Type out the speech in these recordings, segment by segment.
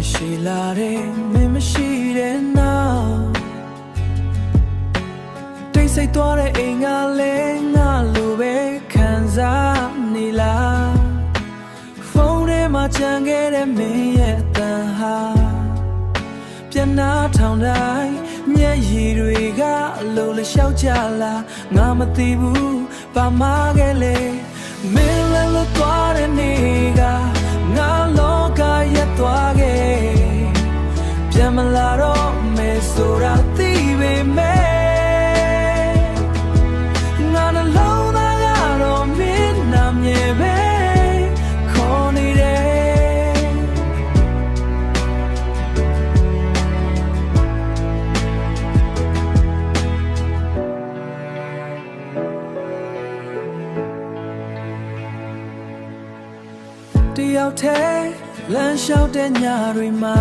မရှိလာတဲ့မင်းမရှိတဲ့နောက်တိတ်ဆိတ်သွားတဲ့အိမ်ကလည်းငါလိုပဲခံစားနေလားဖုန်းထဲမှာကြံခဲ့တဲ့မင်းရဲ့အသံဟာပြန်နာထောင်တိုင်းမျက်ရည်တွေကလိုလျှောက်ကြလားငါမသိဘူးဘာမှခဲ့လေမင်းလည်းလွတ်သွားတဲ့နေ့ကငါလောကရက်သွားခဲ့ပြန်မလာတော့မယ်ဆိုတာသိပေမဲ့ငါနှလုံးသားကတော့မင်းနာမည်ပဲခေါ်နေတယ်တယောက်တည်းလမ်းလျှောက်တဲ့ညတွေမှာ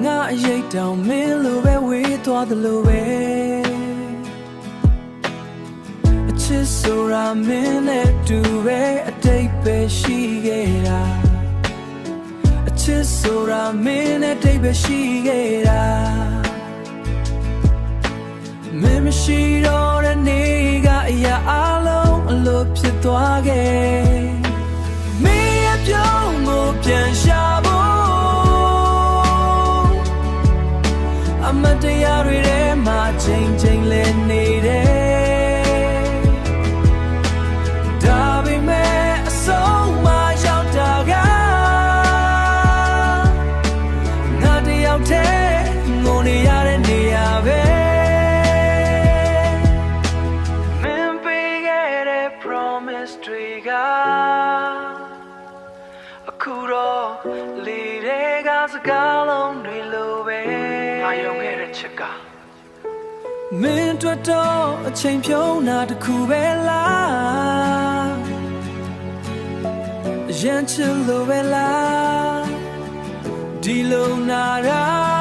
ငါအရိပ်တောင်မင်းလိုပဲဝေးသွားသလိုပဲအချစ်ဆိုတာမင်းနဲ့တူပဲအတိတ်ပဲရှိခဲ့တာအချစ်ဆိုတာမင်းနဲ့တိတ်ပဲရှိခဲ့တာမင်းမရှိတော့တဲ့နေ့ကအရာအလုံးအလိုဖြစ်သွားခဲ့မင်းရဲ့ပြောင်းကိုပြန်ရှာဖို့အမတရားတွေထဲမှာချိန်ချိန်လဲနေတယ်ဒါပေမဲ့အဆုံးမရောက်တာကငါတယောက်တည်းငိုနေရတဲ့နေရာပဲအခုတော့လေတွေကစကားလုံးတွေလိုပဲငါယုံခဲ့တဲ့ချစ်ကမင်းတို့တော့အချိန်ဖြုံးတာတခုပဲလားရမ်းချစ်လို့ပဲလားဒီလိုနာတာ